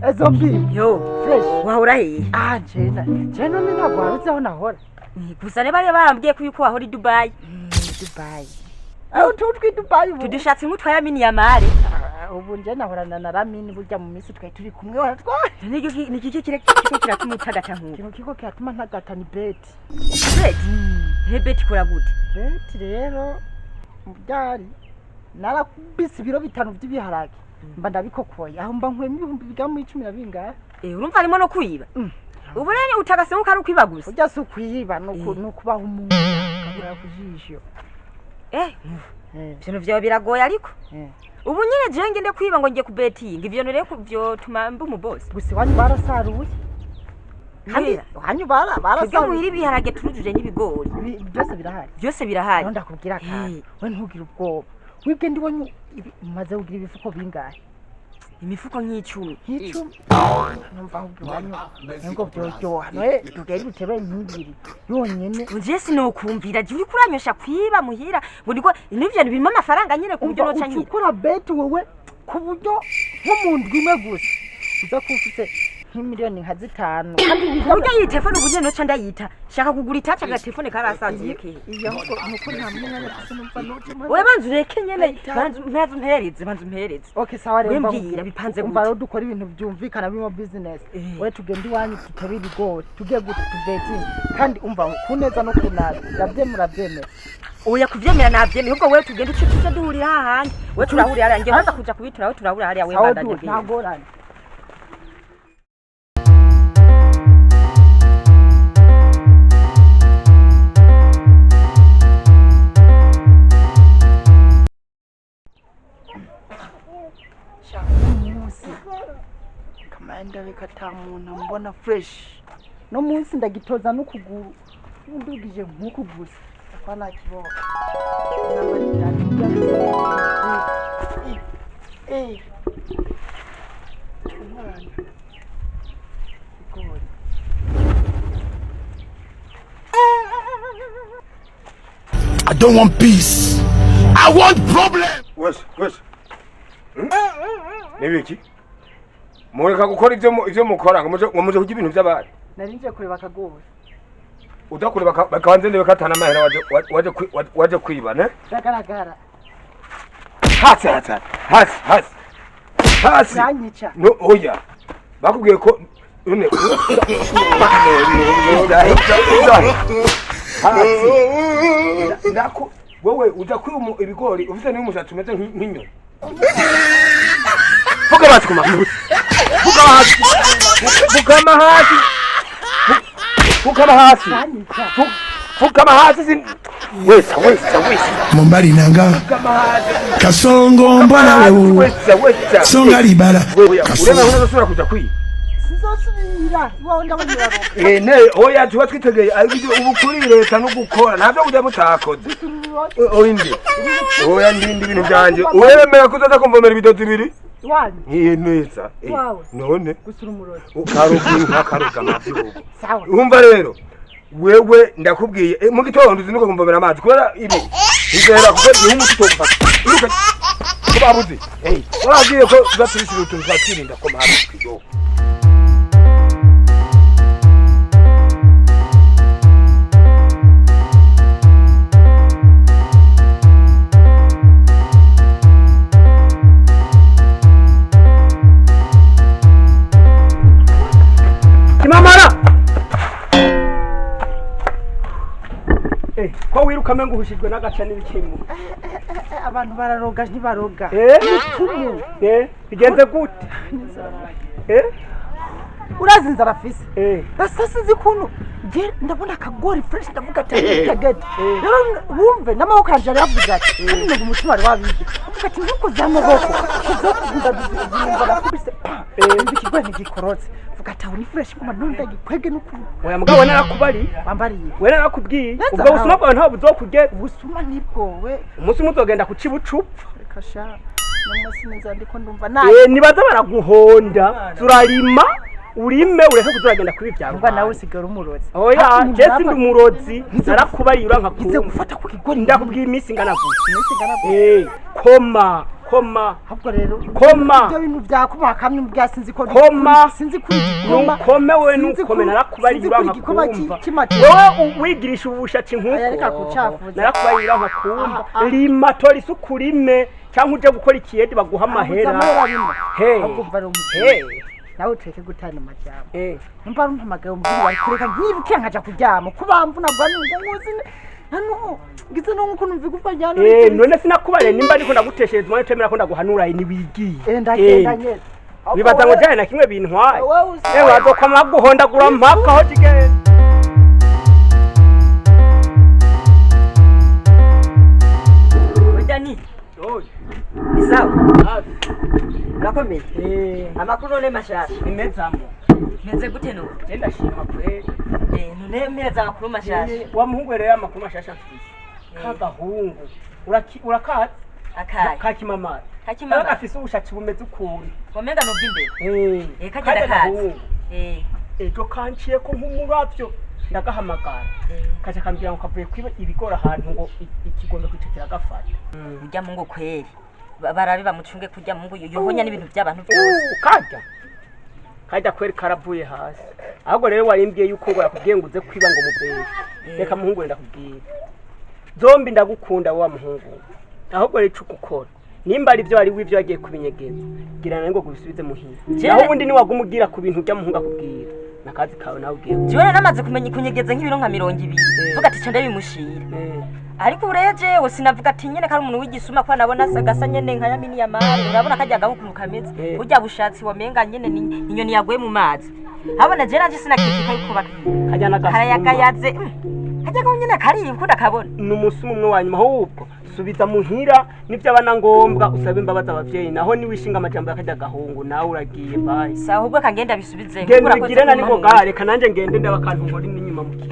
Zombi. Yo, Fresh. wahora he? Jena ni ntabwo warutse aho nahora. Gusa ne bari barambwiye ko yuko wahora i Dubai. Dubai. Aho tutwi Dubai ubu. Tudushatse nk'utwaya mini ya mare. Ubu nje nahorana na Ramini burya mu minsi twari turi kumwe waratwa. Niki kiko kiratuma utagata nk'uko. Kino kiko kiratuma ntagata ni bet. Bet? He bet kora gute? Bet rero byari narakubise ibiro 5 by'ibiharage. Mba ndabikokoye aho mba nkwemye ibihumbi bigamu 10 na bingahe. Urumva arimo no kwiba. Ubu rene utagase mu karu kwiba gusa. Ujya su kwiba no kubaho umuntu kabura kujisho. Ibintu byawe biragoye ariko. Ubu nyine je ngende kwiba ngo ngiye ku betting ivyo nore kuvyo tumamba mu boss. Gusa wanyu barasaruye. Kandi wanyu barasaruye. Twebwe ibiharage turujuje n'ibigori. Byose birahari. Byose birahari. Ndakubwira kandi we ntugira ubwoba. Wibwe ndi wanyu maze ugira ibifuko bingahe? Imifuko nk'icumi. Numva wanyu ngo byoryoha. Noye tugeri bitebe nk'ibiri. Yonyene. Uje sinokumvira je uri kuranyosha kwiba muhira ngo niko n'ivyo birimo amafaranga nyine ku buryo noca nyine. Ukora bet wewe ku buryo nk'umuntu imwe gusa. Uza kufise nk'imiliyoni nka 5. Kandi buryo iyi telefone ubuje noca ndayita. Shaka kugura itacha ga telefone karasanziye ke. Iyo nuko nta mwanya gusa numva noje. Wewe banzureke nyene banzu mpereze. Okay sawa rero mbwira bipanze gute. Umva dukora ibintu byumvikana bimo business. We tugende iwanyu tutebe ibigori. Tugiye gutubeting. Kandi umva kuneza no kunaza. Murabyemera. Oya kuvyemera navyemeye ubwo wewe tugende tuje duhurira hahandi. We turahurira hariya ngiye kuza kuja kubitura we turahurira hariya we mbandanye. Ntagorane. Kamanda bikatamuntu mbona fresh. No munsi ndagitoza no kuguru. Ndugije nkukugusa. Afana kiboka. I don't want peace. I want problem. Wes. Nibiki? Mureka gukora ivyo mukora ngo muje kugira ibintu by'abandi. Narinje kureba kagose. Udakureba bakabanze ndebe katana amahera waje kwiba ne? Ragaragara. Hasi. Nanyica. No oya. Bakubwiye ko none Ndako wewe udakwiye ibigori ufite n'umushatsi umeze nk'inyoni. Vuga basi kumakubusa. Fukama hasi. Wesa. Mombali nanga. Kasongo mbona wewe. Songa libala. Urema unazosura kuja kwi. Sizosubira. Iwawe ndabanyiraro. Ne oya tuba twitegeye ubukuri leta no gukora ntabyo kujya mutakoze. Oinde. Oya ndindi ibintu byanje. Uremera kuzaza kumvomera ibidodo bibiri? Wani. Neza. None. Gusura umurozi. Ukaruka mavyo. Sawa. Umva rero. Wewe ndakubwiye mu gitondo uzinuka kumvomera amazi kubera ibi. Izera kuko ni umuti tofata. Iruka. Kubabuzi. Waragiye ko uzaturisira utuntu twakirinda ko mahari kwiyo. Ko wirukame nguhushijwe n'agaca n'ibikimwe. Abantu bararoga ntibaroga. Bigenze gute? Urazi inzara afise. Basasize kuntu je ndabona akagori fresh ndavuga ati tegete. Rero wumve n'amaboko kanje yavuga ati ngo umutima wari wabije. Avuga ati nkuko zamaboko. Kuzokuza bizimba afise. Ndikigwe ntigikorotse. Vuga ati ni fresh kuma nunda gikwege nuku. Oya mugabo narakubari. Bambariye. We narakubwiye. Ubwo busuma bwawe nta buzokugera. Ubusuma nibwo we. Umunsi muzogenda ku cibucupa. Kasha. Namasi neza ndiko ndumva naye. Nibaza baraguhonda. Turarima. Urime ureke kuzagenda kuri byaro. Ubwo nawe usigara umurozi. Oya, je sindi umurozi. Narakubari uranka kuze gufata ku kigori ndakubwiye iminsi ngana gute. Koma koma ahubwo rero koma ibyo bintu byakubaha kamwe bya sinzi ko koma sinzi kuri igikoma nukome we nukome narakubariye igikoma nkakumva wewe wigirisha ubushatsi areka nkuko kucafuza narakubariye nkakumva lima tori isukurime cyangwa uje gukora ikiyedi baguha amahera ahubwo bari he nawe tureke gutana amajyamo numva rumpamagaye umubiri kureka nkibuke nkaja kuryama kubamvu nabwo nguzi hano ngize no nkuko numva igufwa ryano none sinakubare nimba ariko ndaguteshereza umwe temera ko ndaguhanura ni wigiye ndagenda nyene bibaza ngo jana kimwe bintwaye wazokama guhondagura mpaka ho kigenda Dani Isawa Nakomeye amakuru ne mashasha imezamo meze gute no genda shima kwe none meza amakuru mashasha wa muhungu rero amakuru mashasha mfise kagahungu urakaza kakimama afise ubushatsi bumeze ukuri womenga no bw'imbere kagenda kaza ejo kanciye ko nk'umuravyo ndagahamagara kaje kambira ngo kavuye kwiba ibigora ahantu ngo ikigombe kwicekera gafata urya mungu kweri barabe bamucunge kurya mungu yohonya n'ibintu by'abantu byose kajya kweri karavuye hasi ahubwo rero warimbwiye yuko ngo yakubwiye ngo uze kwiba ngo mubere reka muhungu ndakubwiye zombi ndagukunda wa muhungu ahubwo rero ico gukora nimba ari byo ari wivyo yagiye kubinyegeza girana ngo gubisubize muhira naho ubundi ni wagumugira ku bintu bya muhungu akubwira nakazi kawe nawe ugiye jiwe namaze kumenya kunyegeza nk'ibiro nka 200 vuga ati cende bimushira ariko ureje we sinavuga ati nyene kari umuntu w'igisuma kwa nabona sagasa nyene nka yamini ya mari urabona kajyaga nko kameze burya bushatsi womenga nyene inyoni yaguye mu mazi habona je nanje sinakikika yuko bakira kajyana kayagayaze kajyaga nyene kari ukunda kabona n'umusumu umwe wanyuma ahubwo subiza muhira nivyo abana ngombwa usabe imbabaza abavyeyi naho ni wishinga amajambo yakajya gahungu nawe uragiye bye sawa ahubwo kangenda bisubize ngenda bigirana niko gare kananje ngende ndabakantu ngori n'inyuma muki